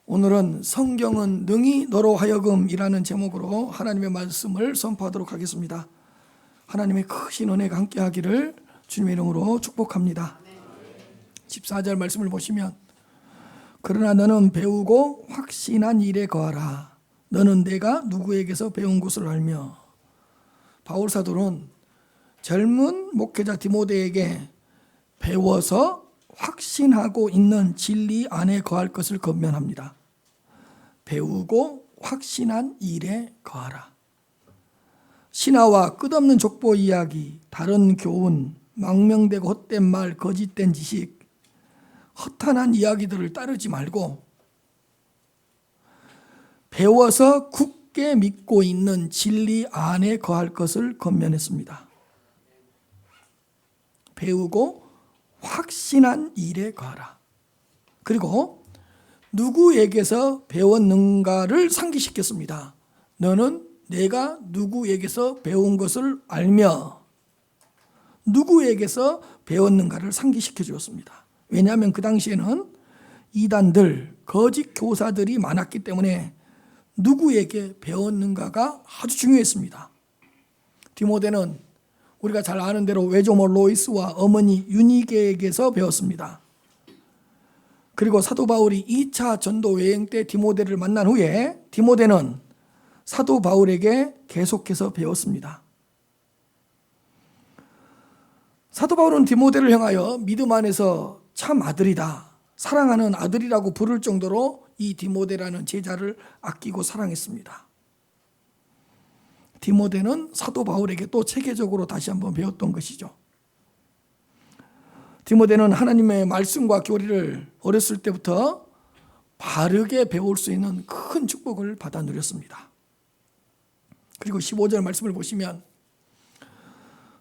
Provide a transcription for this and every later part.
오늘은 성경은 능히 너로 하여금이라는 제목으로 하나님의 말씀을 선포하도록 하겠습니다. 하나님의 크신 은혜가 함께하기를 주님의 이름으로 축복합니다. 14절 말씀을 보시면, 그러나 너는 배우고 확신한 일에 거하라. 너는 내가 누구에게서 배운 것을 알며. 바울 사도는 젊은 목회자 디모데에게 배워서 확신하고 있는 진리 안에 거할 것을 권면합니다. 배우고 확신한 일에 거하라. 신화와 끝없는 족보 이야기, 다른 교훈, 망명되고 헛된 말, 거짓된 지식, 허탄한 이야기들을 따르지 말고 배워서 굳게 믿고 있는 진리 안에 거할 것을 권면했습니다. 배우고 확신한 일에 거하라. 그리고 누구에게서 배웠는가를 상기시켰습니다. 너는 내가 누구에게서 배운 것을 알며. 누구에게서 배웠는가를 상기시켜 주었습니다. 왜냐하면 그 당시에는 이단들, 거짓 교사들이 많았기 때문에 누구에게 배웠는가가 아주 중요했습니다. 디모데는 우리가 잘 아는 대로 외조모 로이스와 어머니 유니게에게서 배웠습니다. 그리고 사도 바울이 2차 전도 여행 때 디모데를 만난 후에 디모데는 사도 바울에게 계속해서 배웠습니다. 사도 바울은 디모데를 향하여 믿음 안에서 참 아들이다, 사랑하는 아들이라고 부를 정도로 이 디모데라는 제자를 아끼고 사랑했습니다. 디모데는 사도 바울에게 또 체계적으로 다시 한번 배웠던 것이죠. 디모데는 하나님의 말씀과 교리를 어렸을 때부터 바르게 배울 수 있는 큰 축복을 받아 누렸습니다. 그리고 15절 말씀을 보시면,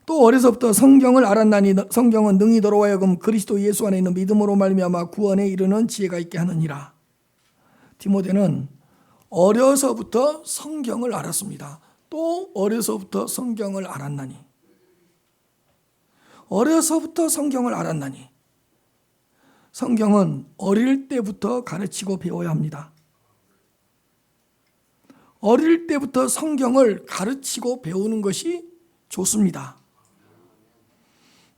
또 어려서부터 성경을 알았나니 성경은 능히 너로 하여금 그리스도 예수 안에 있는 믿음으로 말미암아 구원에 이르는 지혜가 있게 하느니라. 디모데는 어려서부터 성경을 알았습니다. 또 어려서부터 성경을 알았나니. 어려서부터 성경을 알았나니. 성경은 어릴 때부터 가르치고 배워야 합니다. 어릴 때부터 성경을 가르치고 배우는 것이 좋습니다.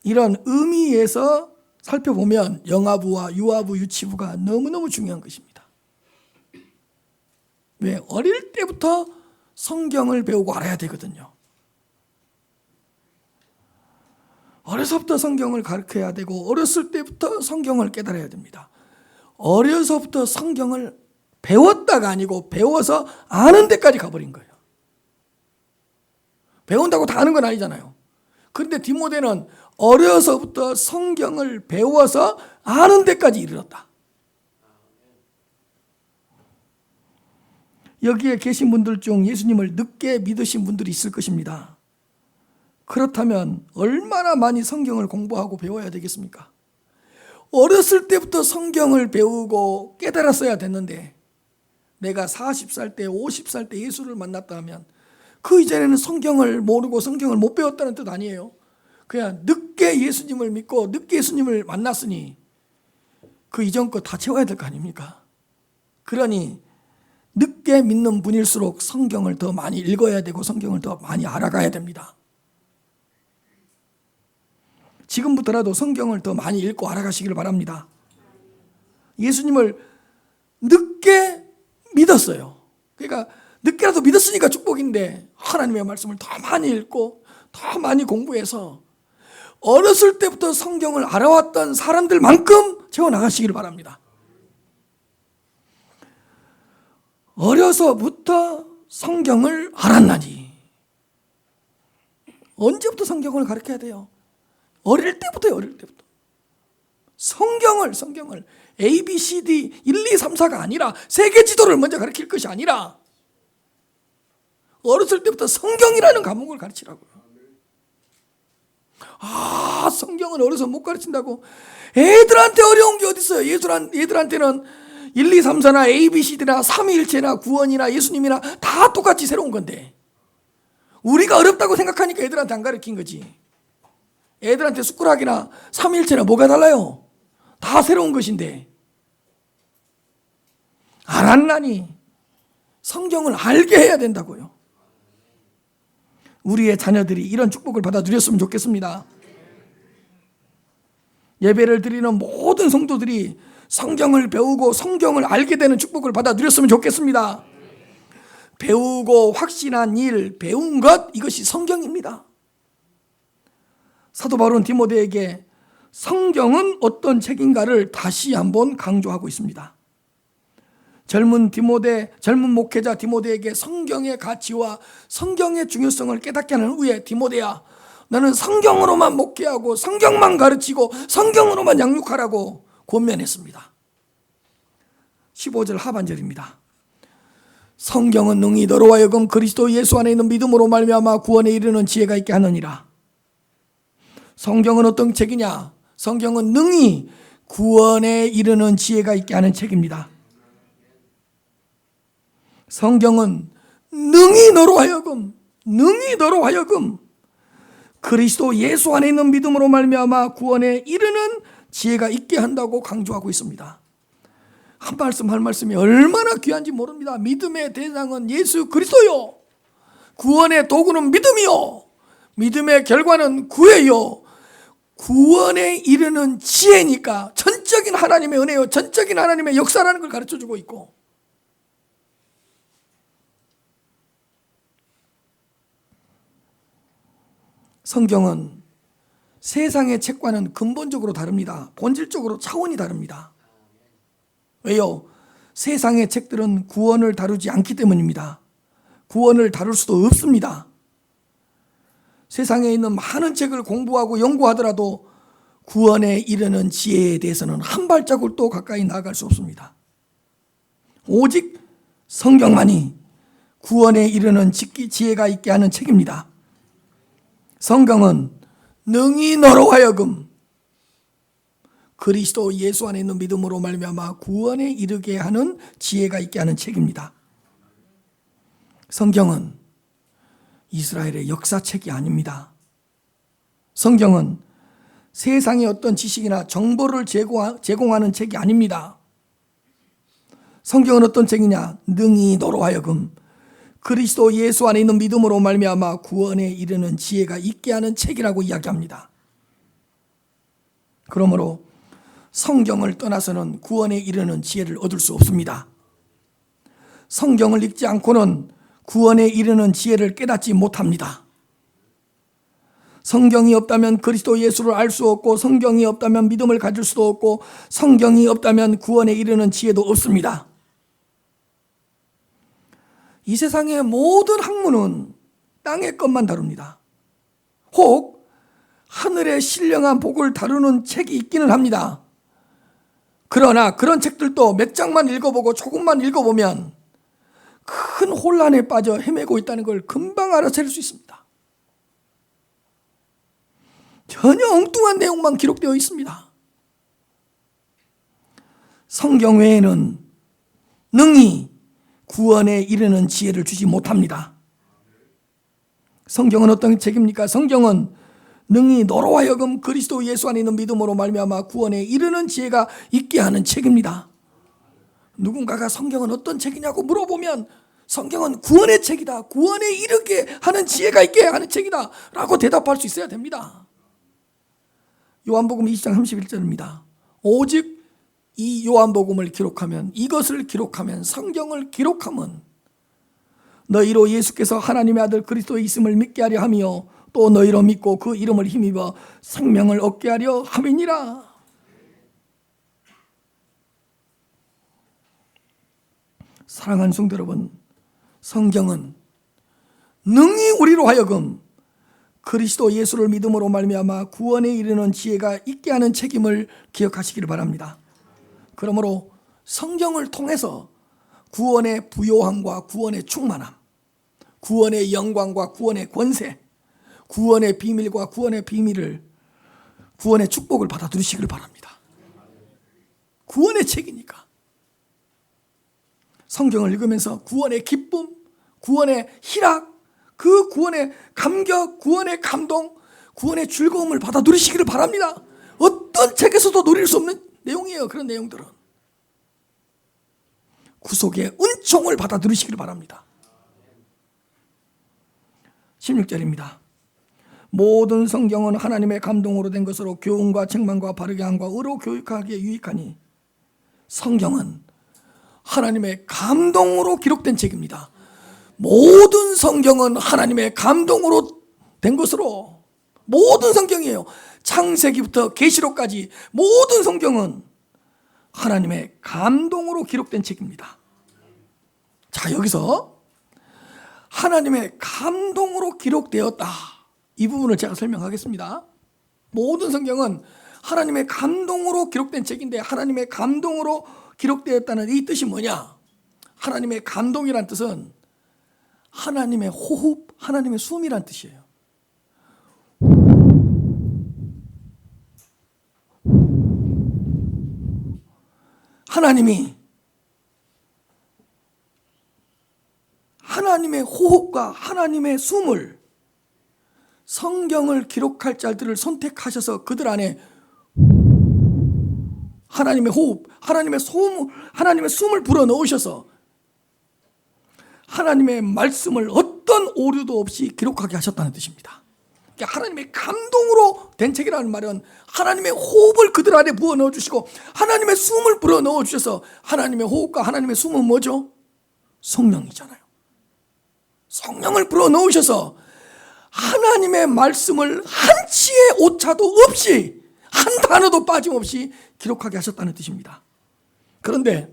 이런 의미에서 살펴보면 영아부와 유아부, 유치부가 너무너무 중요한 것입니다. 왜? 어릴 때부터 성경을 배우고 알아야 되거든요. 어려서부터 성경을 가르쳐야 되고 어렸을 때부터 성경을 깨달아야 됩니다. 어려서부터 성경을 배웠다가 아니고 배워서 아는 데까지 가버린 거예요. 배운다고 다 아는 건 아니잖아요. 그런데 디모데는 어려서부터 성경을 배워서 아는 데까지 이르렀다. 여기에 계신 분들 중 예수님을 늦게 믿으신 분들이 있을 것입니다. 그렇다면 얼마나 많이 성경을 공부하고 배워야 되겠습니까? 어렸을 때부터 성경을 배우고 깨달았어야 됐는데, 내가 40살 때, 50살 때 예수를 만났다 하면 그 이전에는 성경을 모르고 성경을 못 배웠다는 뜻 아니에요. 그냥 늦게 예수님을 믿고 늦게 예수님을 만났으니 그 이전 거 다 채워야 될 거 아닙니까? 그러니 늦게 믿는 분일수록 성경을 더 많이 읽어야 되고 성경을 더 많이 알아가야 됩니다. 지금부터라도 성경을 더 많이 읽고 알아가시기를 바랍니다. 예수님을 늦게 믿었어요. 그러니까 늦게라도 믿었으니까 축복인데, 하나님의 말씀을 더 많이 읽고 더 많이 공부해서 어렸을 때부터 성경을 알아왔던 사람들만큼 채워나가시기를 바랍니다. 어려서부터 성경을 알았나니. 언제부터 성경을 가르쳐야 돼요? 어릴 때부터요. 어릴 때부터 성경을 A, B, C, D 1, 2, 3, 4가 아니라 세계 지도를 먼저 가르칠 것이 아니라 어렸을 때부터 성경이라는 과목을 가르치라고요. 성경은 어려서 못 가르친다고. 애들한테 어려운 게 어디 있어요? 얘들한테는 1, 2, 3, 4나 A, B, C, D나 삼위일체나 구원이나 예수님이나 다 똑같이 새로운 건데, 우리가 어렵다고 생각하니까 애들한테 안 가르친 거지. 애들한테 숟가락이나 삼위일체나 뭐가 달라요? 다 새로운 것인데. 알았나니 성경을 알게 해야 된다고요. 우리의 자녀들이 이런 축복을 받아 누렸으면 좋겠습니다. 예배를 드리는 모든 성도들이 성경을 배우고 성경을 알게 되는 축복을 받아 누렸으면 좋겠습니다. 배우고 확신한 일, 배운 것, 이것이 성경입니다. 사도 바울은 디모데에게 성경은 어떤 책인가를 다시 한번 강조하고 있습니다. 젊은 목회자 디모데에게 성경의 가치와 성경의 중요성을 깨닫게 하는 후에, 디모데야, 너는 성경으로만 목회하고 성경만 가르치고 성경으로만 양육하라고 권면했습니다. 15절 하반절입니다. 성경은 능히 너로 하여금 그리스도 예수 안에 있는 믿음으로 말미암아 구원에 이르는 지혜가 있게 하느니라. 성경은 어떤 책이냐? 성경은 능히 구원에 이르는 지혜가 있게 하는 책입니다. 성경은 능히 너로 하여금 그리스도 예수 안에 있는 믿음으로 말미암아 구원에 이르는 지혜가 있게 한다고 강조하고 있습니다. 한 말씀 한 말씀이 얼마나 귀한지 모릅니다. 믿음의 대상은 예수 그리스도요, 구원의 도구는 믿음이요, 믿음의 결과는 구애요. 구원에 이르는 지혜니까 전적인 하나님의 은혜요, 전적인 하나님의 역사라는 걸 가르쳐주고 있고, 성경은 세상의 책과는 근본적으로 다릅니다. 본질적으로 차원이 다릅니다. 왜요? 세상의 책들은 구원을 다루지 않기 때문입니다. 구원을 다룰 수도 없습니다. 세상에 있는 많은 책을 공부하고 연구하더라도 구원에 이르는 지혜에 대해서는 한 발자국도 가까이 나아갈 수 없습니다. 오직 성경만이 구원에 이르는 지혜가 있게 하는 책입니다. 성경은 능히 너로 하여금 그리스도 예수 안에 있는 믿음으로 말미암아 구원에 이르게 하는 지혜가 있게 하는 책입니다. 성경은 이스라엘의 역사책이 아닙니다. 성경은 세상의 어떤 지식이나 정보를 제공하는 책이 아닙니다. 성경은 어떤 책이냐? 능히 너로 하여금 그리스도 예수 안에 있는 믿음으로 말미암아 구원에 이르는 지혜가 있게 하는 책이라고 이야기합니다. 그러므로 성경을 떠나서는 구원에 이르는 지혜를 얻을 수 없습니다. 성경을 읽지 않고는 구원에 이르는 지혜를 깨닫지 못합니다. 성경이 없다면 그리스도 예수를 알 수 없고, 성경이 없다면 믿음을 가질 수도 없고, 성경이 없다면 구원에 이르는 지혜도 없습니다. 이 세상의 모든 학문은 땅의 것만 다룹니다. 혹 하늘의 신령한 복을 다루는 책이 있기는 합니다. 그러나 그런 책들도 몇 장만 읽어보고 조금만 읽어보면 큰 혼란에 빠져 헤매고 있다는 걸 금방 알아차릴 수 있습니다. 전혀 엉뚱한 내용만 기록되어 있습니다. 성경 외에는 능히 구원에 이르는 지혜를 주지 못합니다. 성경은 어떤 책입니까? 성경은 능히 너로 하여금 그리스도 예수 안에 있는 믿음으로 말미암아 구원에 이르는 지혜가 있게 하는 책입니다. 누군가가 성경은 어떤 책이냐고 물어보면 성경은 구원의 책이다, 구원에 이르게 하는 지혜가 있게 하는 책이다 라고 대답할 수 있어야 됩니다. 요한복음 20장 31절입니다. 오직 이 요한복음을 기록하면, 이것을 기록하면, 성경을 기록하면 너희로 예수께서 하나님의 아들 그리스도의 있음을 믿게 하려 하며 또 너희로 믿고 그 이름을 힘입어 생명을 얻게 하려 함이니라. 사랑하는 성도 여러분, 성경은 능히 우리로 하여금 그리스도 예수를 믿음으로 말미암아 구원에 이르는 지혜가 있게 하는 책임을 기억하시기를 바랍니다. 그러므로 성경을 통해서 구원의 부요함과 구원의 충만함, 구원의 영광과 구원의 권세, 구원의 비밀과 구원의 비밀을, 구원의 축복을 받아 들으시기를 바랍니다. 구원의 책이니까. 성경을 읽으면서 구원의 기쁨, 구원의 희락, 그 구원의 감격, 구원의 감동, 구원의 즐거움을 받아 누리시기를 바랍니다. 어떤 책에서도 누릴 수 없는 내용이에요. 그런 내용들은 구속의 은총을 받아 들으시기를 바랍니다. 16절입니다. 모든 성경은 하나님의 감동으로 된 것으로 교훈과 책망과 바르게 함과 의로 교육하기에 유익하니. 성경은 하나님의 감동으로 기록된 책입니다. 모든 성경은 하나님의 감동으로 된 것으로, 모든 성경이에요. 창세기부터 계시록까지 모든 성경은 하나님의 감동으로 기록된 책입니다. 자, 여기서 하나님의 감동으로 기록되었다, 이 부분을 제가 설명하겠습니다. 모든 성경은 하나님의 감동으로 기록된 책인데, 하나님의 감동으로 기록되었다는 이 뜻이 뭐냐? 하나님의 감동이란 뜻은 하나님의 호흡, 하나님의 숨이란 뜻이에요. 하나님의 호흡과 하나님의 숨을, 성경을 기록할 자들을 선택하셔서 그들 안에 하나님의 호흡, 하나님의 숨을 불어넣으셔서 하나님의 말씀을 어떤 오류도 없이 기록하게 하셨다는 뜻입니다. 그러니까 하나님의 감동으로 된 책이라는 말은 하나님의 호흡을 그들 안에 부어 넣어주시고 하나님의 숨을 불어 넣어주셔서, 하나님의 호흡과 하나님의 숨은 뭐죠? 성령이잖아요. 성령을 불어 넣으셔서 하나님의 말씀을 한치의 오차도 없이, 한 단어도 빠짐없이 기록하게 하셨다는 뜻입니다. 그런데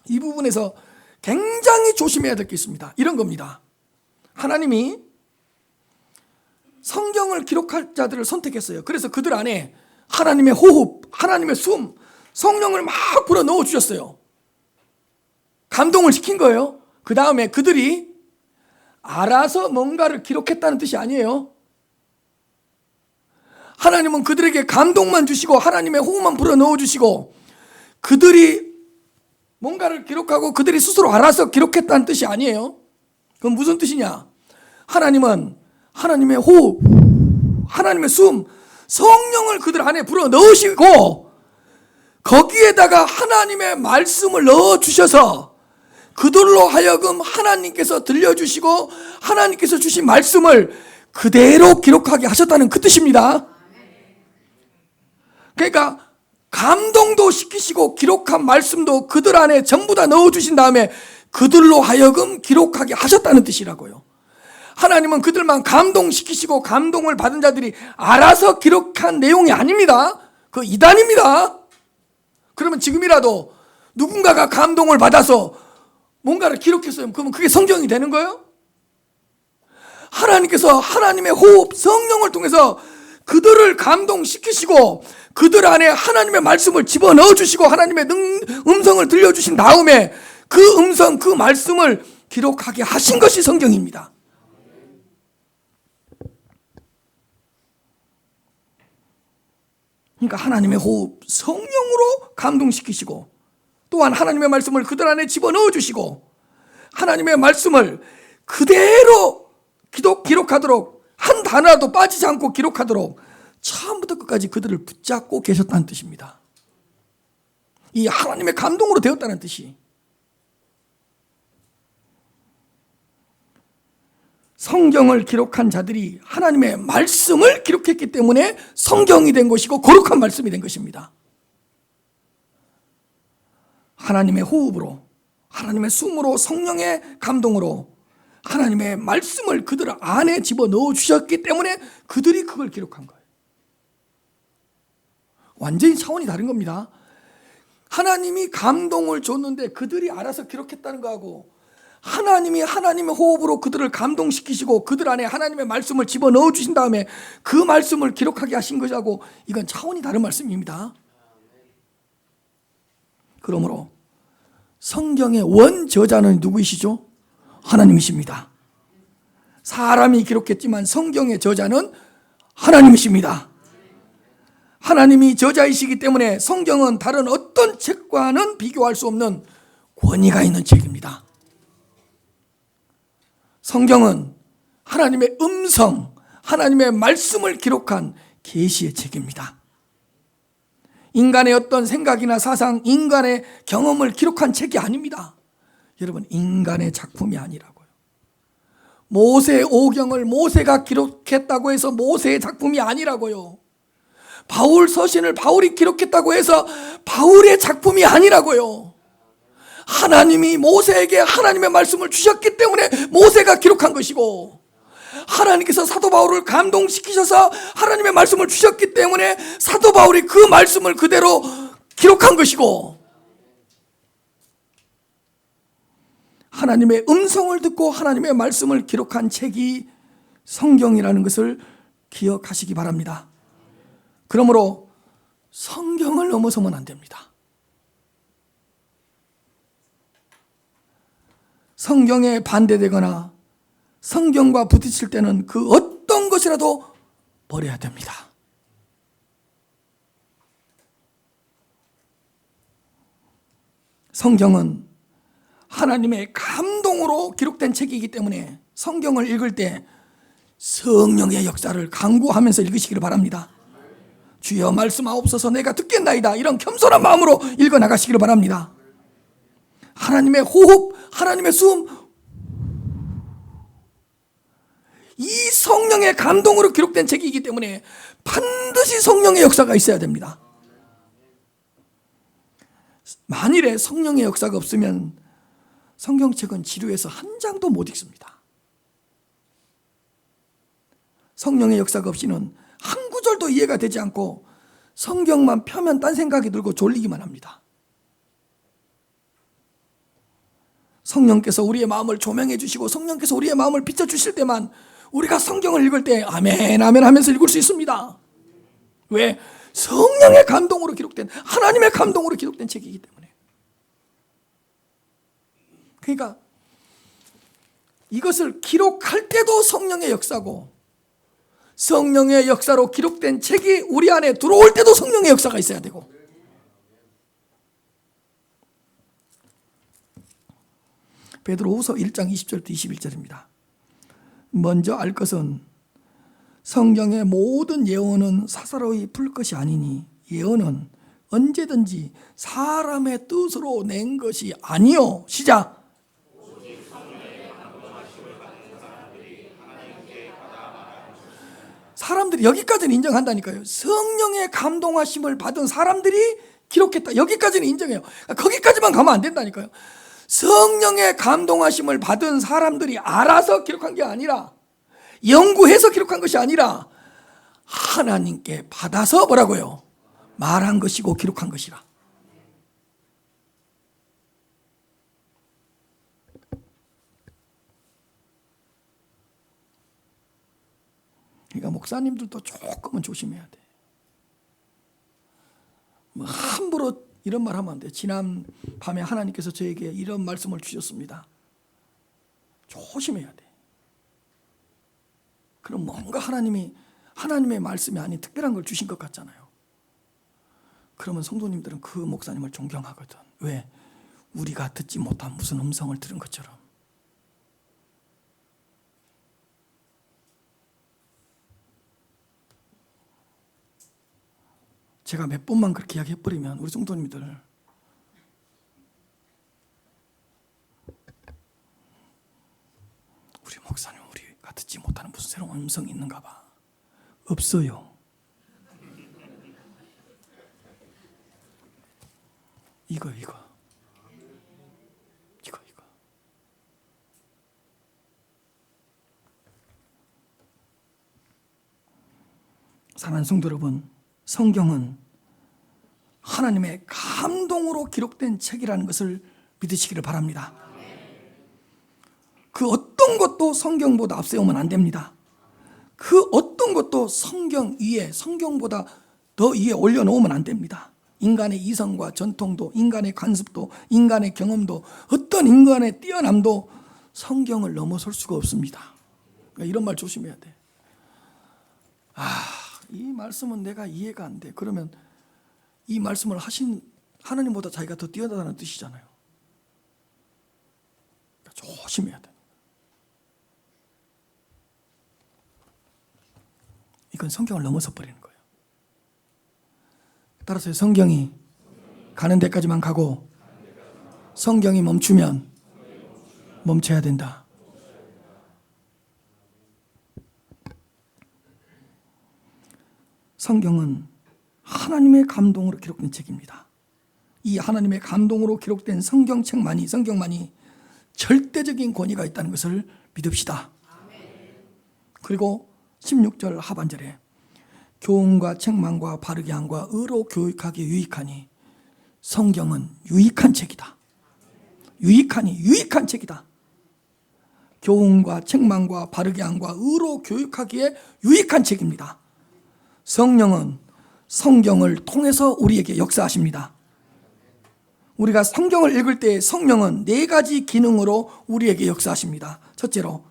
이 부분에서 굉장히 조심해야 될 게 있습니다. 이런 겁니다. 하나님이 성경을 기록할 자들을 선택했어요. 그래서 그들 안에 하나님의 호흡, 하나님의 숨, 성령을 막 불어 넣어 주셨어요. 감동을 시킨 거예요. 그 다음에 그들이 알아서 뭔가를 기록했다는 뜻이 아니에요. 하나님은 그들에게 감동만 주시고 하나님의 호흡만 불어 넣어 주시고 그들이 뭔가를 기록하고 그들이 스스로 알아서 기록했다는 뜻이 아니에요. 그건 무슨 뜻이냐? 하나님은 하나님의 호흡, 하나님의 숨, 성령을 그들 안에 불어 넣으시고 거기에다가 하나님의 말씀을 넣어 주셔서 그들로 하여금 하나님께서 들려주시고 하나님께서 주신 말씀을 그대로 기록하게 하셨다는 그 뜻입니다. 그러니까 감동도 시키시고 기록한 말씀도 그들 안에 전부 다 넣어주신 다음에 그들로 하여금 기록하게 하셨다는 뜻이라고요. 하나님은 그들만 감동시키시고 감동을 받은 자들이 알아서 기록한 내용이 아닙니다. 그 이단입니다. 그러면 지금이라도 누군가가 감동을 받아서 뭔가를 기록했어요. 그러면 그게 성경이 되는 거예요? 하나님께서 하나님의 호흡, 성령을 통해서 그들을 감동시키시고 그들 안에 하나님의 말씀을 집어넣어 주시고 하나님의 음성을 들려주신 다음에 그 음성, 그 말씀을 기록하게 하신 것이 성경입니다. 그러니까 하나님의 호흡, 성령으로 감동시키시고 또한 하나님의 말씀을 그들 안에 집어넣어 주시고 하나님의 말씀을 그대로 기록하도록, 한 단어라도 빠지지 않고 기록하도록 처음부터 끝까지 그들을 붙잡고 계셨다는 뜻입니다. 이 하나님의 감동으로 되었다는 뜻이. 성경을 기록한 자들이 하나님의 말씀을 기록했기 때문에 성경이 된 것이고 거룩한 말씀이 된 것입니다. 하나님의 호흡으로, 하나님의 숨으로, 성령의 감동으로 하나님의 말씀을 그들 안에 집어넣어 주셨기 때문에 그들이 그걸 기록한 거예요. 완전히 차원이 다른 겁니다. 하나님이 감동을 줬는데 그들이 알아서 기록했다는 거하고 하나님이 하나님의 호흡으로 그들을 감동시키시고 그들 안에 하나님의 말씀을 집어넣어 주신 다음에 그 말씀을 기록하게 하신 것하고 이건 차원이 다른 말씀입니다. 그러므로 성경의 원저자는 누구이시죠? 하나님이십니다. 사람이 기록했지만 성경의 저자는 하나님이십니다. 하나님이 저자이시기 때문에 성경은 다른 어떤 책과는 비교할 수 없는 권위가 있는 책입니다. 성경은 하나님의 음성, 하나님의 말씀을 기록한 계시의 책입니다. 인간의 어떤 생각이나 사상, 인간의 경험을 기록한 책이 아닙니다. 여러분, 인간의 작품이 아니라고요. 모세 오경을 모세가 기록했다고 해서 모세의 작품이 아니라고요. 바울 서신을 바울이 기록했다고 해서 바울의 작품이 아니라고요. 하나님이 모세에게 하나님의 말씀을 주셨기 때문에 모세가 기록한 것이고, 하나님께서 사도 바울을 감동시키셔서 하나님의 말씀을 주셨기 때문에 사도 바울이 그 말씀을 그대로 기록한 것이고, 하나님의 음성을 듣고 하나님의 말씀을 기록한 책이 성경이라는 것을 기억하시기 바랍니다. 그러므로 성경을 넘어서면 안 됩니다. 성경에 반대되거나 성경과 부딪힐 때는 그 어떤 것이라도 버려야 됩니다. 성경은 하나님의 감동으로 기록된 책이기 때문에 성경을 읽을 때 성령의 역사를 간구하면서 읽으시기를 바랍니다. 주여 말씀하옵소서, 내가 듣겠나이다, 이런 겸손한 마음으로 읽어나가시기를 바랍니다. 하나님의 호흡, 하나님의 숨, 이 성령의 감동으로 기록된 책이기 때문에 반드시 성령의 역사가 있어야 됩니다. 만일에 성령의 역사가 없으면 성경책은 지루해서 한 장도 못 읽습니다. 성령의 역사가 없이는 한 구절도 이해가 되지 않고 성경만 펴면 딴 생각이 들고 졸리기만 합니다. 성령께서 우리의 마음을 조명해 주시고 성령께서 우리의 마음을 비춰주실 때만 우리가 성경을 읽을 때 아멘 아멘 하면서 읽을 수 있습니다. 왜? 성령의 감동으로 기록된, 하나님의 감동으로 기록된 책이기 때문에. 그러니까 이것을 기록할 때도 성령의 역사고, 성령의 역사로 기록된 책이 우리 안에 들어올 때도 성령의 역사가 있어야 되고, 베드로후서 1장 20절부터 21절입니다. 먼저 알 것은 성경의 모든 예언은 사사로이 풀 것이 아니니 예언은 언제든지 사람의 뜻으로 낸 것이 아니요. 시작. 사람들이, 여기까지는 인정한다니까요. 성령의 감동하심을 받은 사람들이 기록했다, 여기까지는 인정해요. 거기까지만 가면 안 된다니까요. 성령의 감동하심을 받은 사람들이 알아서 기록한 게 아니라, 연구해서 기록한 것이 아니라 하나님께 받아서 뭐라고요? 말한 것이고 기록한 것이라. 그러니까 목사님들도 조금은 조심해야 돼. 뭐 함부로 이런 말 하면 안 돼. 지난 밤에 하나님께서 저에게 이런 말씀을 주셨습니다. 조심해야 돼. 그럼 뭔가 하나님의 말씀이 아닌 특별한 걸 주신 것 같잖아요. 그러면 성도님들은 그 목사님을 존경하거든. 왜? 우리가 듣지 못한 무슨 음성을 들은 것처럼. 제가 몇 번만 그렇게 이야기해버리면 우리 성도님들 우리 목사님, 우리가 듣지 못하는 무슨 새로운 음성이 있는가 봐. 없어요. 이거 사랑하는 성도 여러분, 성경은 하나님의 감동으로 기록된 책이라는 것을 믿으시기를 바랍니다. 그 어떤 것도 성경보다 앞세우면 안 됩니다. 그 어떤 것도 성경 위에, 성경보다 더 위에 올려놓으면 안 됩니다. 인간의 이성과 전통도, 인간의 관습도, 인간의 경험도, 어떤 인간의 뛰어남도 성경을 넘어설 수가 없습니다. 그러니까 이런 말 조심해야 돼. 이 말씀은 내가 이해가 안 돼. 그러면 이 말씀을 하신 하나님보다 자기가 더 뛰어나다는 뜻이잖아요. 그러니까 조심해야 돼. 이건 성경을 넘어서 버리는 거예요. 따라서 성경이 가는 데까지만 가고 성경이 멈추면 멈춰야 된다. 성경은 하나님의 감동으로 기록된 책입니다. 이 하나님의 감동으로 기록된 성경만이 절대적인 권위가 있다는 것을 믿읍시다. 그리고 16절 하반절에 교훈과 책망과 바르게 함과 의로 교육하기에 유익하니 성경은 유익한 책이다. 유익한 책이다. 교훈과 책망과 바르게 함과 의로 교육하기에 유익한 책입니다. 성령은 성경을 통해서 우리에게 역사하십니다. 우리가 성경을 읽을 때 성령은 4가지 기능으로 우리에게 역사하십니다. 첫째로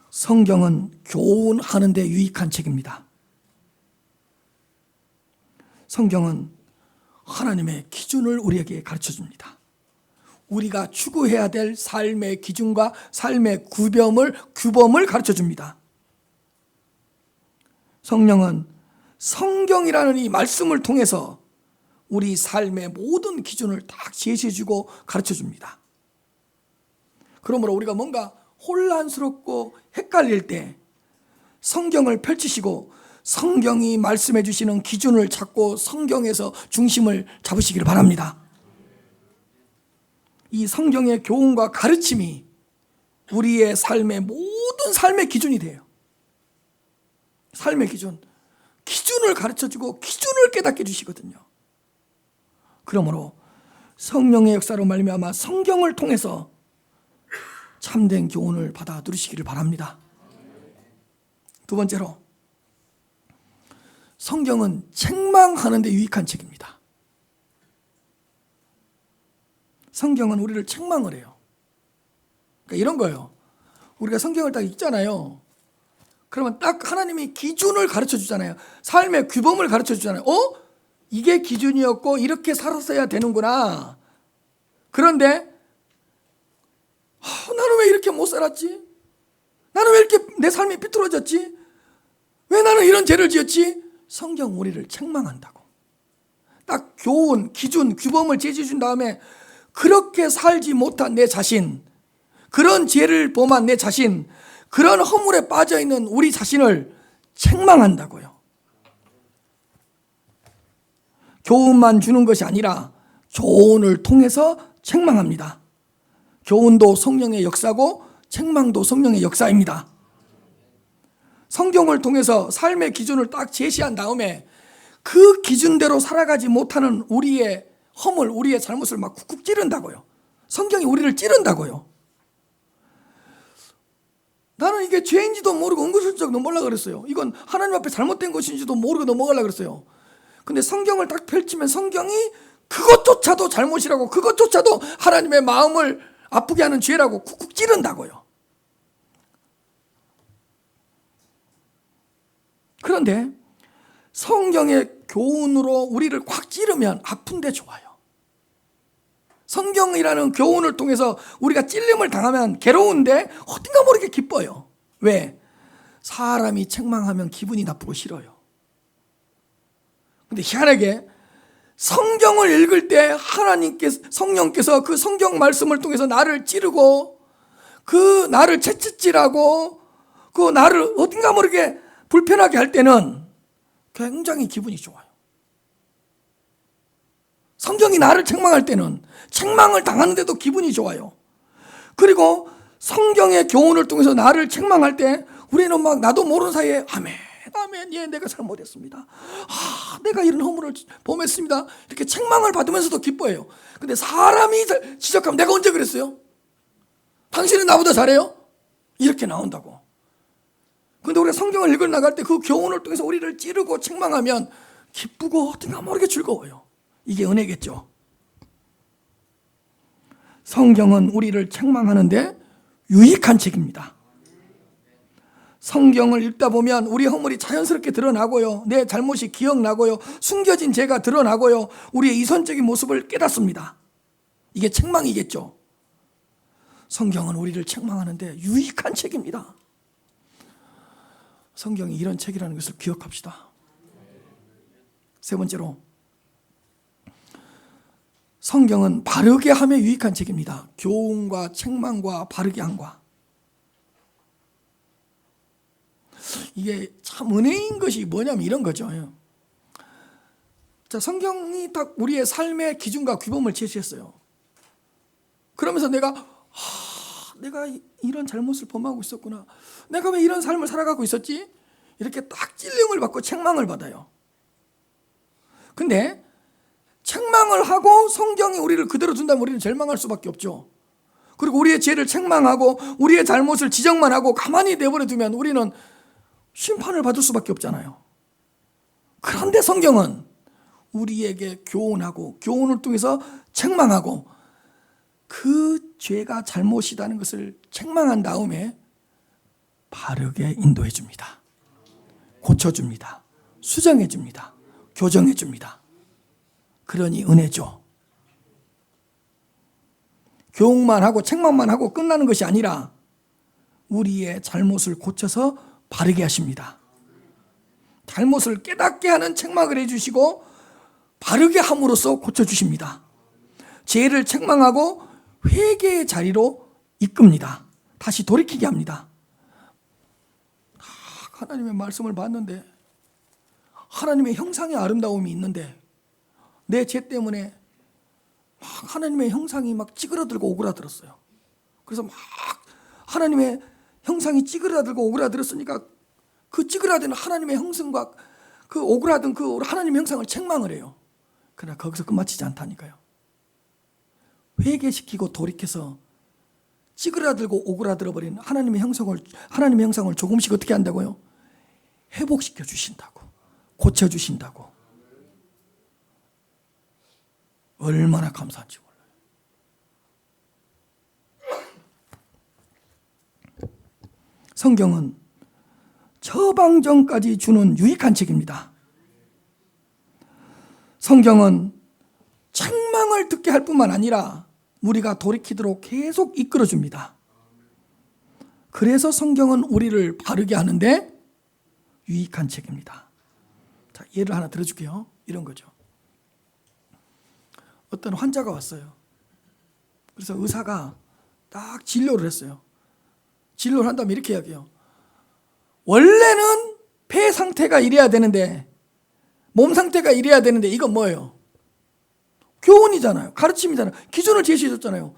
성경은 교훈하는 데 유익한 책입니다. 성경은 하나님의 기준을 우리에게 가르쳐 줍니다. 우리가 추구해야 될 삶의 기준과 삶의 규범을 가르쳐 줍니다. 성령은 성경이라는 이 말씀을 통해서 우리 삶의 모든 기준을 딱 제시해 주고 가르쳐 줍니다. 그러므로 우리가 뭔가 혼란스럽고 헷갈릴 때 성경을 펼치시고 성경이 말씀해 주시는 기준을 찾고 성경에서 중심을 잡으시기를 바랍니다. 이 성경의 교훈과 가르침이 우리의 삶의 모든 삶의 기준이 돼요. 삶의 기준을 가르쳐주고 기준을 깨닫게 해주시거든요. 그러므로 성령의 역사로 말미암아 성경을 통해서 참된 교훈을 받아 누리시기를 바랍니다. 두 번째로 성경은 책망하는 데 유익한 책입니다. 성경은 우리를 책망을 해요. 그러니까 이런 거예요. 우리가 성경을 딱 읽잖아요. 그러면 딱 하나님이 기준을 가르쳐 주잖아요. 삶의 규범을 가르쳐 주잖아요. 이게 기준이었고 이렇게 살았어야 되는구나. 그런데 나는 왜 이렇게 못 살았지? 나는 왜 이렇게 내 삶이 삐뚤어졌지? 왜 나는 이런 죄를 지었지? 성경 우리를 책망한다고. 딱 교훈, 기준, 규범을 제시해 준 다음에 그렇게 살지 못한 내 자신, 그런 죄를 범한 내 자신, 그런 허물에 빠져있는 우리 자신을 책망한다고요. 교훈만 주는 것이 아니라 교훈을 통해서 책망합니다. 교훈도 성령의 역사고 책망도 성령의 역사입니다. 성경을 통해서 삶의 기준을 딱 제시한 다음에 그 기준대로 살아가지 못하는 우리의 허물, 우리의 잘못을 막 쿡쿡 찌른다고요. 성경이 우리를 찌른다고요. 나는 이게 죄인지도 모르고 은근슬쩍 넘어가려고 그랬어요. 이건 하나님 앞에 잘못된 것인지도 모르고 넘어가려고 그랬어요. 근데 성경을 딱 펼치면 성경이 그것조차도 잘못이라고, 그것조차도 하나님의 마음을 아프게 하는 죄라고 쿡쿡 찌른다고요. 그런데 성경의 교훈으로 우리를 꽉 찌르면 아픈데 좋아요. 성경이라는 교훈을 통해서 우리가 찔림을 당하면 괴로운데 어딘가 모르게 기뻐요. 왜? 사람이 책망하면 기분이 나쁘고 싫어요. 근데 희한하게 성경을 읽을 때 성령께서 그 성경 말씀을 통해서 나를 찌르고 그 나를 채찍질하고 그 나를 어딘가 모르게 불편하게 할 때는 굉장히 기분이 좋아요. 성경이 나를 책망할 때는 책망을 당하는데도 기분이 좋아요. 그리고 성경의 교훈을 통해서 나를 책망할 때 우리는 막 나도 모르는 사이에 아멘, 예, 내가 잘못했습니다. 내가 이런 허물을 범했습니다. 이렇게 책망을 받으면서도 기뻐해요. 근데 사람이 지적하면 내가 언제 그랬어요? 당신은 나보다 잘해요? 이렇게 나온다고. 근데 우리가 성경을 읽어 나갈 때 그 교훈을 통해서 우리를 찌르고 책망하면 기쁘고 어딘가 모르게 즐거워요. 이게 은혜겠죠. 성경은 우리를 책망하는데 유익한 책입니다. 성경을 읽다 보면 우리 허물이 자연스럽게 드러나고요. 내 잘못이 기억나고요. 숨겨진 죄가 드러나고요. 우리의 이선적인 모습을 깨닫습니다. 이게 책망이겠죠. 성경은 우리를 책망하는데 유익한 책입니다. 성경이 이런 책이라는 것을 기억합시다. 세 번째로 성경은 바르게 함에 유익한 책입니다. 교훈과 책망과 바르게 함과. 이게 참 은혜인 것이 뭐냐면 이런 거죠. 자, 성경이 딱 우리의 삶의 기준과 규범을 제시했어요. 그러면서 내가 이런 잘못을 범하고 있었구나. 내가 왜 이런 삶을 살아가고 있었지? 이렇게 딱 찔림을 받고 책망을 받아요. 근데 책망을 하고 성경이 우리를 그대로 둔다면 우리는 절망할 수밖에 없죠. 그리고 우리의 죄를 책망하고 우리의 잘못을 지적만 하고 가만히 내버려 두면 우리는 심판을 받을 수밖에 없잖아요. 그런데 성경은 우리에게 교훈하고 교훈을 통해서 책망하고 그 죄가 잘못이라는 것을 책망한 다음에 바르게 인도해 줍니다. 고쳐줍니다. 수정해 줍니다. 교정해 줍니다. 그러니 은혜죠. 교훈만 하고 책망만 하고 끝나는 것이 아니라 우리의 잘못을 고쳐서 바르게 하십니다. 잘못을 깨닫게 하는 책망을 해주시고 바르게 함으로써 고쳐주십니다. 죄를 책망하고 회개의 자리로 이끕니다. 다시 돌이키게 합니다. 하나님의 말씀을 봤는데 하나님의 형상의 아름다움이 있는데 내 죄 때문에 막 하나님의 형상이 막 찌그러들고 오그라들었어요. 그래서 막 하나님의 형상이 찌그러들고 오그라들었으니까 그 찌그러드는 하나님의 형상과 그 오그라든 그 하나님의 형상을 책망을 해요. 그러나 거기서 끝마치지 않다니까요. 회개시키고 돌이켜서 찌그러들고 오그라들어 버린 하나님의 형상을 조금씩 어떻게 한다고요? 회복시켜 주신다고, 고쳐 주신다고. 얼마나 감사한지 몰라요. 성경은 처방전까지 주는 유익한 책입니다. 성경은 책망을 듣게 할 뿐만 아니라 우리가 돌이키도록 계속 이끌어줍니다. 그래서 성경은 우리를 바르게 하는데 유익한 책입니다. 자, 예를 하나 들어줄게요. 이런 거죠. 어떤 환자가 왔어요. 그래서 의사가 딱 진료를 했어요. 진료를 한다면 이렇게 이야기해요. 원래는 폐 상태가 이래야 되는데 몸 상태가 이래야 되는데 이건 뭐예요? 교훈이잖아요. 가르침이잖아요. 기준을 제시해 줬잖아요.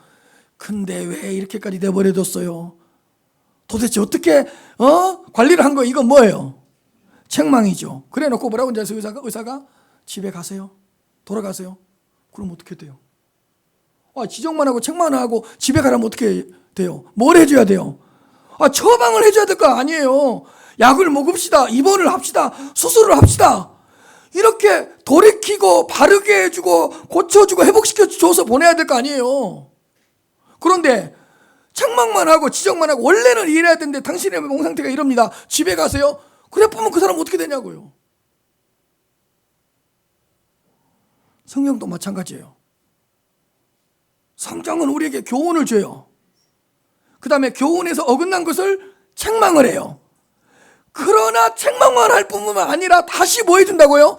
근데 왜 이렇게까지 내버려뒀어요? 도대체 어떻게 관리를 한 거예요? 이건 뭐예요? 책망이죠. 그래 놓고 뭐라고 이제 의사가 집에 가세요. 돌아가세요. 그럼 어떻게 돼요? 지적만 하고 책만 하고 집에 가라면 어떻게 돼요? 뭘 해줘야 돼요? 처방을 해줘야 될 거 아니에요. 약을 먹읍시다. 입원을 합시다. 수술을 합시다. 이렇게 돌이키고 바르게 해주고 고쳐주고 회복시켜줘서 보내야 될 거 아니에요. 그런데 책망만 하고 지적만 하고 원래는 이래야 되는데 당신의 몸 상태가 이럽니다. 집에 가세요. 그래 보면 그 사람 어떻게 되냐고요. 성경도 마찬가지예요. 성경은 우리에게 교훈을 줘요. 그 다음에 교훈에서 어긋난 것을 책망을 해요. 그러나 책망만 할 뿐만 아니라 다시 뭐 해준다고요?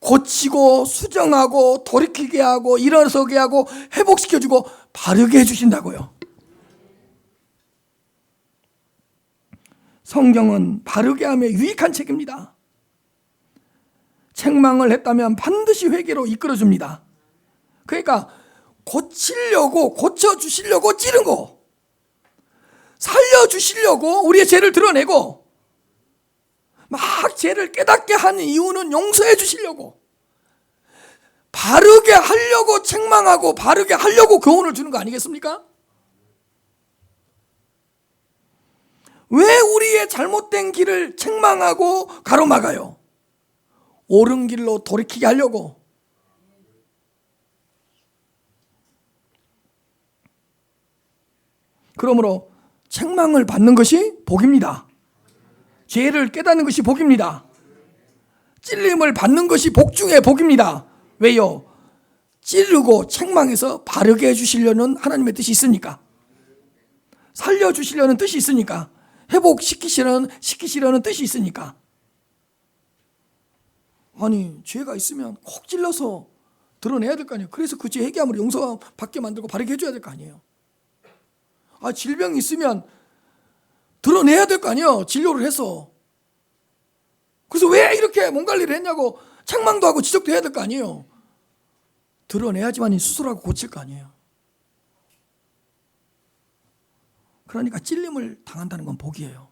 고치고 수정하고 돌이키게 하고 일어서게 하고 회복시켜주고 바르게 해주신다고요. 성경은 바르게 함에 유익한 책입니다. 책망을 했다면 반드시 회개로 이끌어줍니다. 그러니까 고치려고 고쳐주시려고 찌르고 살려주시려고 우리의 죄를 드러내고 막 죄를 깨닫게 하는 이유는 용서해 주시려고 바르게 하려고 책망하고 바르게 하려고 교훈을 주는 거 아니겠습니까? 왜 우리의 잘못된 길을 책망하고 가로막아요? 옳은 길로 돌이키게 하려고. 그러므로 책망을 받는 것이 복입니다. 죄를 깨닫는 것이 복입니다. 찔림을 받는 것이 복 중에 복입니다. 왜요? 찌르고 책망해서 바르게 해주시려는 하나님의 뜻이 있으니까. 살려주시려는 뜻이 있으니까. 회복시키시려는 뜻이 있으니까. 아니 죄가 있으면 콕 찔러서 드러내야 될 거 아니에요. 그래서 그 죄 회개함으로 용서받게 만들고 바르게 해줘야 될 거 아니에요. 질병이 있으면 드러내야 될 거 아니에요. 진료를 해서. 그래서 왜 이렇게 몸 관리를 했냐고 책망도 하고 지적도 해야 될 거 아니에요. 드러내야지만 수술하고 고칠 거 아니에요. 그러니까 찔림을 당한다는 건 복이에요.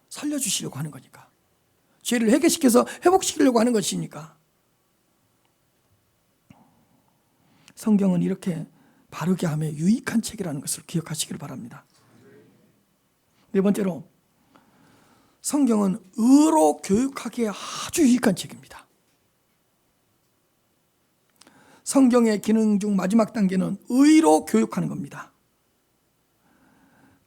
살려주시려고 하는 거니까. 죄를 회개시켜서 회복시키려고 하는 것이니까. 성경은 이렇게 바르게 하며 유익한 책이라는 것을 기억하시기를 바랍니다. 네 번째로, 성경은 의로 교육하기에 아주 유익한 책입니다. 성경의 기능 중 마지막 단계는 의로 교육하는 겁니다.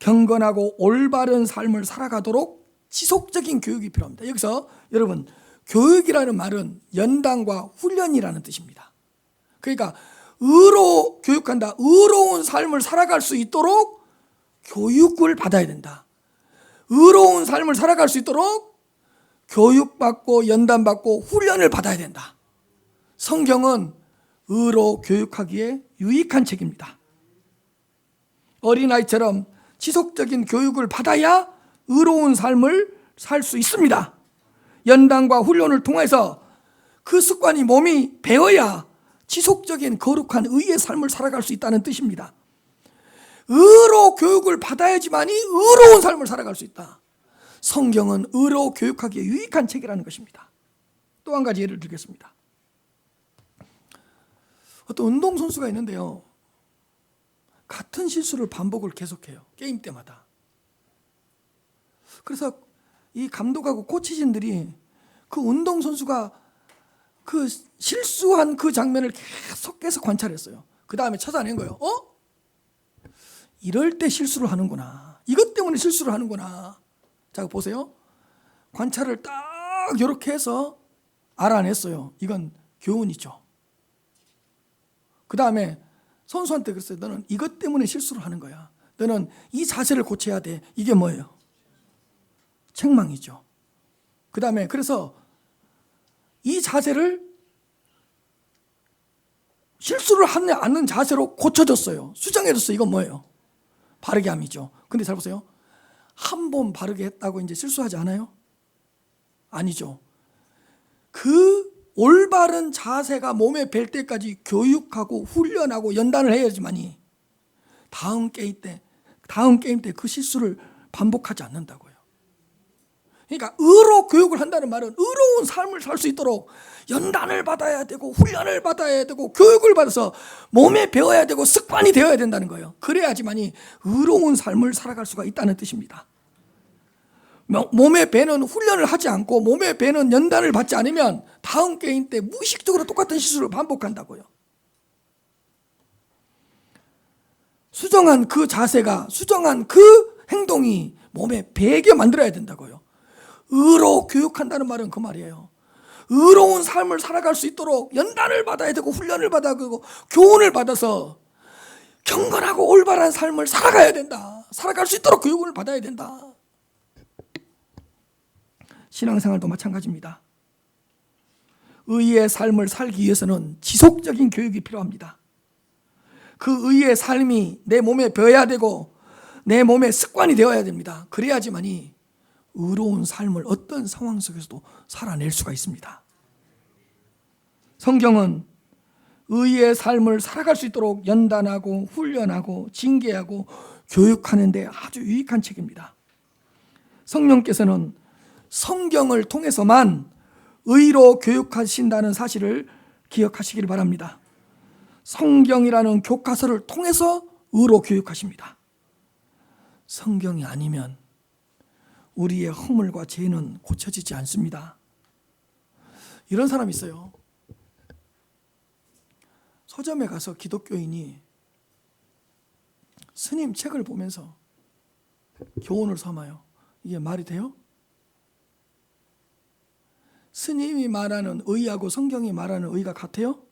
경건하고 올바른 삶을 살아가도록 지속적인 교육이 필요합니다. 여기서 여러분, 교육이라는 말은 연단과 훈련이라는 뜻입니다. 그러니까 의로 교육한다. 의로운 삶을 살아갈 수 있도록 교육을 받아야 된다. 의로운 삶을 살아갈 수 있도록 교육받고 연단받고 훈련을 받아야 된다. 성경은 의로 교육하기에 유익한 책입니다. 어린아이처럼 지속적인 교육을 받아야 의로운 삶을 살 수 있습니다. 연단과 훈련을 통해서 그 습관이 몸이 배워야 지속적인 거룩한 의의 삶을 살아갈 수 있다는 뜻입니다. 의로 교육을 받아야지만이 의로운 삶을 살아갈 수 있다. 성경은 의로 교육하기에 유익한 책이라는 것입니다. 또 한 가지 예를 들겠습니다. 어떤 운동선수가 있는데요, 같은 실수를 반복을 계속해요. 게임 때마다. 그래서 이 감독하고 코치진들이 그 운동선수가 그 실수한 그 장면을 계속 관찰했어요. 그 다음에 찾아낸 거예요. 이럴 때 실수를 하는구나. 이것 때문에 실수를 하는구나. 자, 보세요. 관찰을 딱 이렇게 해서 알아냈어요. 이건 교훈이죠. 그 다음에 선수한테 그랬어요. 너는 이것 때문에 실수를 하는 거야. 너는 이 자세를 고쳐야 돼. 이게 뭐예요? 책망이죠. 그 다음에 그래서 이 자세를 실수를 하지 않는 자세로 고쳐줬어요. 수정해줬어요. 이건 뭐예요? 바르게 함이죠. 근데 잘 보세요. 한 번 바르게 했다고 이제 실수하지 않아요? 아니죠. 그 올바른 자세가 몸에 뵐 때까지 교육하고 훈련하고 연단을 해야지만이 다음 게임 때 그 실수를 반복하지 않는다고요. 그러니까 의로 교육을 한다는 말은 의로운 삶을 살 수 있도록 연단을 받아야 되고 훈련을 받아야 되고 교육을 받아서 몸에 배워야 되고 습관이 되어야 된다는 거예요. 그래야지만이 의로운 삶을 살아갈 수가 있다는 뜻입니다. 몸에 배는 훈련을 하지 않고 몸에 배는 연단을 받지 않으면 다음 게임 때 무의식적으로 똑같은 실수를 반복한다고요. 수정한 그 자세가, 수정한 그 행동이 몸에 배게 만들어야 된다고요. 의로 교육한다는 말은 그 말이에요. 의로운 삶을 살아갈 수 있도록 연단을 받아야 되고 훈련을 받아야 되고 교훈을 받아서 경건하고 올바른 삶을 살아가야 된다. 살아갈 수 있도록 교육을 받아야 된다. 신앙생활도 마찬가지입니다. 의의 삶을 살기 위해서는 지속적인 교육이 필요합니다. 그 의의 삶이 내 몸에 배어야 되고 내 몸에 습관이 되어야 됩니다. 그래야지만이 의로운 삶을 어떤 상황 속에서도 살아낼 수가 있습니다. 성경은 의의 삶을 살아갈 수 있도록 연단하고 훈련하고 징계하고 교육하는 데 아주 유익한 책입니다. 성령께서는 성경을 통해서만 의로 교육하신다는 사실을 기억하시기를 바랍니다. 성경이라는 교과서를 통해서 의로 교육하십니다. 성경이 아니면 우리의 허물과 죄는 고쳐지지 않습니다. 이런 사람이 있어요. 서점에 가서 기독교인이 스님 책을 보면서 교훈을 삼아요. 이게 말이 돼요? 스님이 말하는 의하고 성경이 말하는 의가 같아요?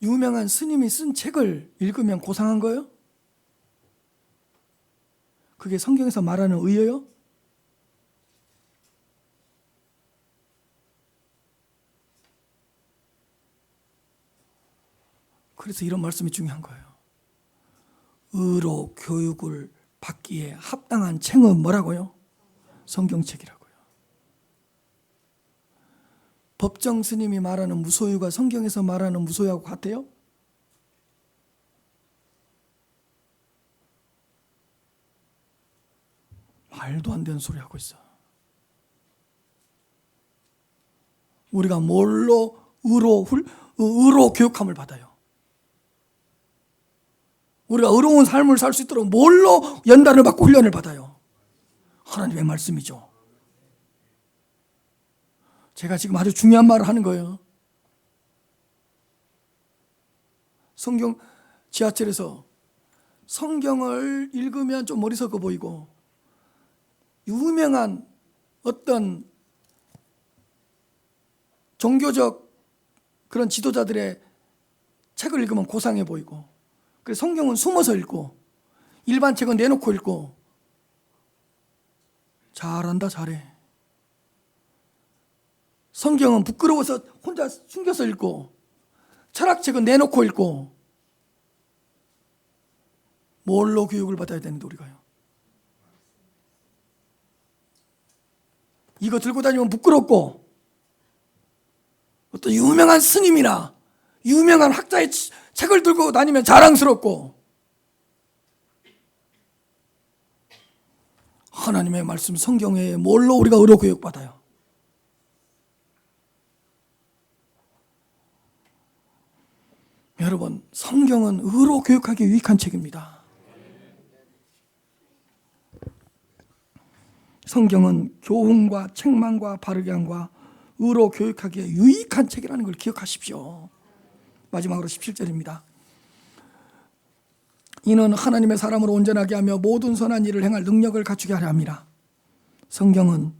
유명한 스님이 쓴 책을 읽으면 고상한 거예요? 그게 성경에서 말하는 의예요? 그래서 이런 말씀이 중요한 거예요. 의로 교육을 받기에 합당한 책은 뭐라고요? 성경책이라고요. 법정 스님이 말하는 무소유가 성경에서 말하는 무소유하고 같아요? 말도 안 되는 소리 하고 있어. 우리가 뭘로 의로 교육함을 받아요? 우리가 의로운 삶을 살 수 있도록 뭘로 연단을 받고 훈련을 받아요? 하나님의 말씀이죠. 제가 지금 아주 중요한 말을 하는 거예요. 성경 지하철에서 성경을 읽으면 좀 어리석어 보이고 유명한 어떤 종교적 그런 지도자들의 책을 읽으면 고상해 보이고, 그래서 성경은 숨어서 읽고 일반 책은 내놓고 읽고. 잘한다, 잘해. 성경은 부끄러워서 혼자 숨겨서 읽고 철학책은 내놓고 읽고. 뭘로 교육을 받아야 되는데 우리가요? 이거 들고 다니면 부끄럽고, 어떤 유명한 스님이나 유명한 학자의 책을 들고 다니면 자랑스럽고. 하나님의 말씀 성경에 뭘로 우리가 의로 교육받아요? 여러분, 성경은 의로 교육하기 유익한 책입니다. 성경은 교훈과 책망과 바르게 함과 의로 교육하기에 유익한 책이라는 걸 기억하십시오. 마지막으로 17절입니다. 이는 하나님의 사람으로 온전하게 하며 모든 선한 일을 행할 능력을 갖추게 하려 함이라. 성경은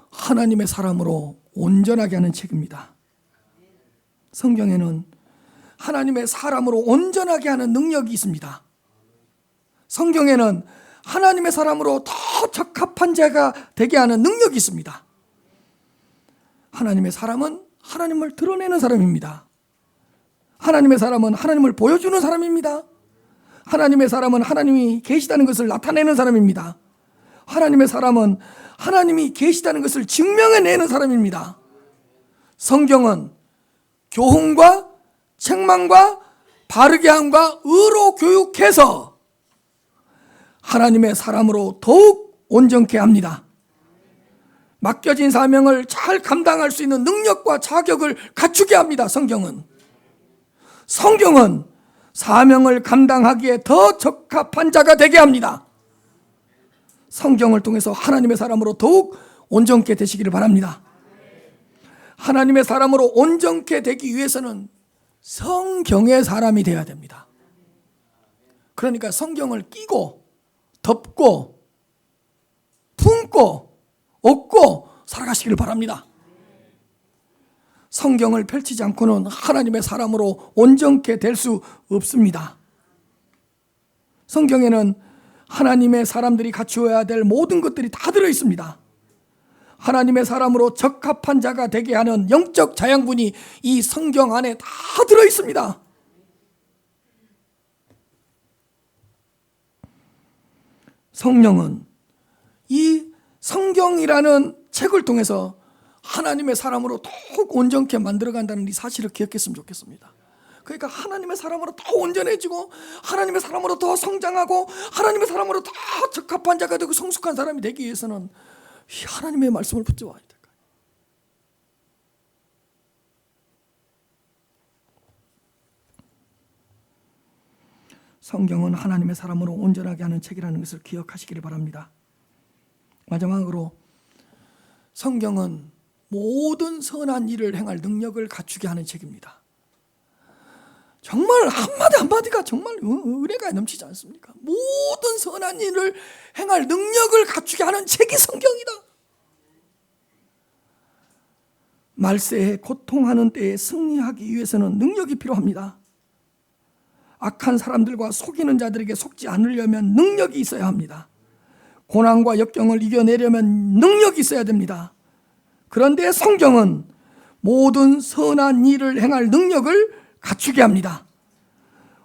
하나님의 사람으로 온전하게 하는 책입니다. 성경에는 하나님의 사람으로 온전하게 하는 능력이 있습니다. 성경에는 하나님의 사람으로 더 적합한 자가 되게 하는 능력이 있습니다. 하나님의 사람은 하나님을 드러내는 사람입니다. 하나님의 사람은 하나님을 보여주는 사람입니다. 하나님의 사람은 하나님이 계시다는 것을 나타내는 사람입니다. 하나님의 사람은 하나님이 계시다는 것을 증명해내는 사람입니다. 성경은 교훈과 책망과 바르게 함과 의로 교육해서 하나님의 사람으로 더욱 온전케 합니다. 맡겨진 사명을 잘 감당할 수 있는 능력과 자격을 갖추게 합니다. 성경은 사명을 감당하기에 더 적합한 자가 되게 합니다. 성경을 통해서 하나님의 사람으로 더욱 온전케 되시기를 바랍니다. 하나님의 사람으로 온전케 되기 위해서는 성경의 사람이 되어야 됩니다. 그러니까 성경을 끼고 덮고 품고 얻고 살아가시기를 바랍니다. 성경을 펼치지 않고는 하나님의 사람으로 온전케 될 수 없습니다. 성경에는 하나님의 사람들이 갖추어야 될 모든 것들이 다 들어 있습니다. 하나님의 사람으로 적합한 자가 되게 하는 영적 자양분이 이 성경 안에 다 들어 있습니다. 성령은 이 성경이라는 책을 통해서 하나님의 사람으로 더욱 온전케 만들어간다는 이 사실을 기억했으면 좋겠습니다. 그러니까 하나님의 사람으로 더 온전해지고 하나님의 사람으로 더 성장하고 하나님의 사람으로 더 적합한 자가 되고 성숙한 사람이 되기 위해서는 하나님의 말씀을 붙잡아야 될까요? 성경은 하나님의 사람으로 온전하게 하는 책이라는 것을 기억하시기를 바랍니다. 마지막으로 성경은 모든 선한 일을 행할 능력을 갖추게 하는 책입니다. 정말 한마디가 정말 은혜가 넘치지 않습니까? 모든 선한 일을 행할 능력을 갖추게 하는 책이 성경이다. 말세에 고통하는 때에 승리하기 위해서는 능력이 필요합니다. 악한 사람들과 속이는 자들에게 속지 않으려면 능력이 있어야 합니다. 고난과 역경을 이겨내려면 능력이 있어야 됩니다. 그런데 성경은 모든 선한 일을 행할 능력을 갖추게 합니다.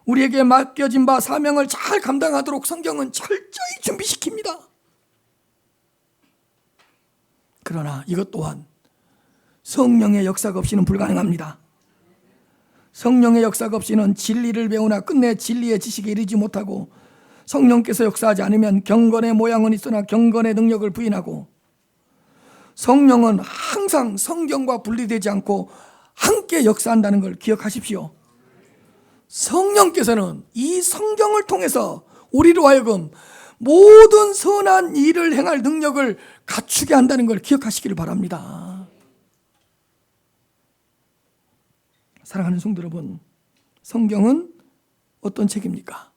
우리에게 맡겨진 바 사명을 잘 감당하도록 성경은 철저히 준비시킵니다. 그러나 이것 또한 성령의 역사가 없이는 불가능합니다. 성령의 역사가 없이는 진리를 배우나 끝내 진리의 지식에 이르지 못하고, 성령께서 역사하지 않으면 경건의 모양은 있으나 경건의 능력을 부인하고, 성령은 항상 성경과 분리되지 않고 함께 역사한다는 걸 기억하십시오. 성령께서는 이 성경을 통해서 우리로 하여금 모든 선한 일을 행할 능력을 갖추게 한다는 걸 기억하시기를 바랍니다. 사랑하는 성도 여러분, 성경은 어떤 책입니까?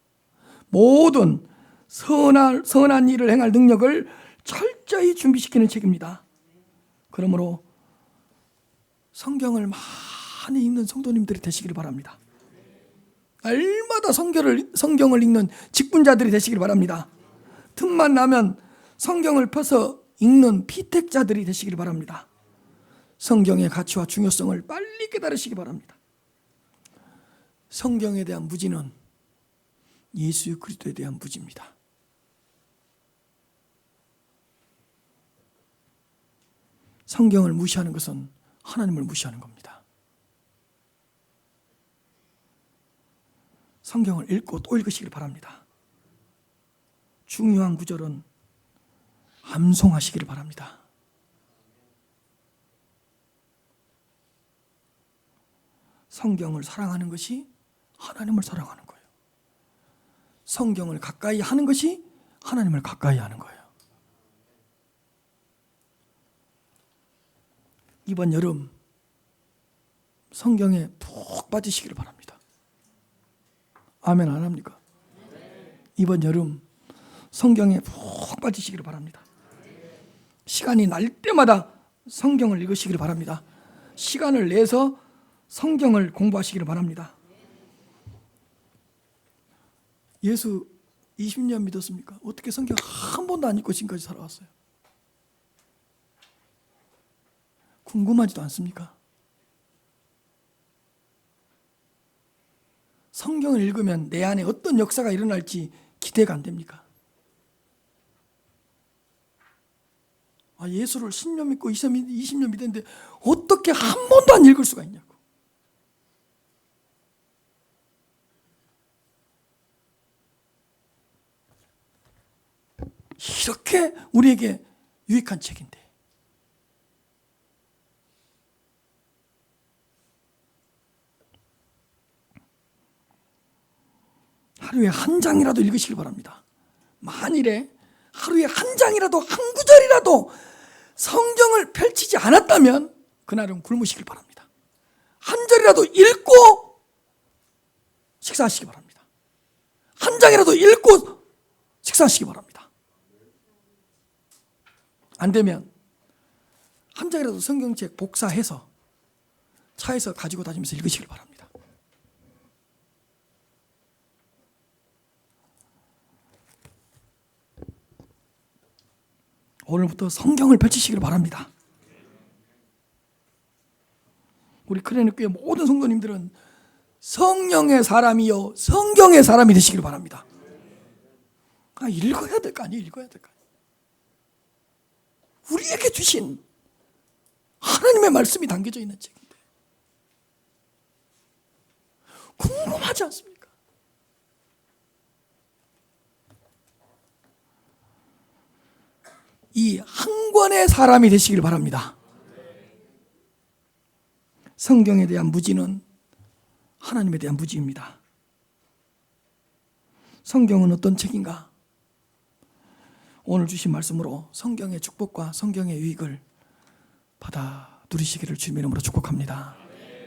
모든 선한 일을 행할 능력을 철저히 준비시키는 책입니다. 그러므로 성경을 많이 읽는 성도님들이 되시기를 바랍니다. 날마다 성경을 읽는 직분자들이 되시기를 바랍니다. 틈만 나면 성경을 펴서 읽는 피택자들이 되시기를 바랍니다. 성경의 가치와 중요성을 빨리 깨달으시기 바랍니다. 성경에 대한 무지는 예수 그리스도에 대한 무지입니다. 성경을 무시하는 것은 하나님을 무시하는 겁니다. 성경을 읽고 또 읽으시길 바랍니다. 중요한 구절은 암송하시기를 바랍니다. 성경을 사랑하는 것이 하나님을 사랑하는 거예요. 성경을 가까이 하는 것이 하나님을 가까이 하는 거예요. 이번 여름 성경에 푹 빠지시기를 바랍니다. 아멘 안 합니까? 이번 여름 성경에 푹 빠지시기를 바랍니다. 시간이 날 때마다 성경을 읽으시기를 바랍니다. 시간을 내서 성경을 공부하시기를 바랍니다. 예수 20년 믿었습니까? 어떻게 성경 한 번도 안 읽고 지금까지 살아왔어요? 궁금하지도 않습니까? 성경을 읽으면 내 안에 어떤 역사가 일어날지 기대가 안 됩니까? 예수를 10년 믿고 20년 믿었는데 어떻게 한 번도 안 읽을 수가 있냐고. 이렇게 우리에게 유익한 책인데, 하루에 한 장이라도 읽으시길 바랍니다. 만일에 하루에 한 장이라도, 한 구절이라도 성경을 펼치지 않았다면 그날은 굶으시길 바랍니다. 한 절이라도 읽고 식사하시기 바랍니다. 한 장이라도 읽고 식사하시기 바랍니다. 안 되면 한 장이라도 성경책 복사해서 차에서 가지고 다니면서 읽으시길 바랍니다. 오늘부터 성경을 펼치시길 바랍니다. 우리 크레네교회 모든 성도님들은 성령의 사람이요 성경의 사람이 되시길 바랍니다. 읽어야 될 거 아니에요? 읽어야 될 거 아니에요? 우리에게 주신 하나님의 말씀이 담겨져 있는 책인데 궁금하지 않습니까? 이 한 권의 사람이 되시길 바랍니다. 성경에 대한 무지는 하나님에 대한 무지입니다. 성경은 어떤 책인가? 오늘 주신 말씀으로 성경의 축복과 성경의 유익을 받아 누리시기를 주님의 이름으로 축복합니다.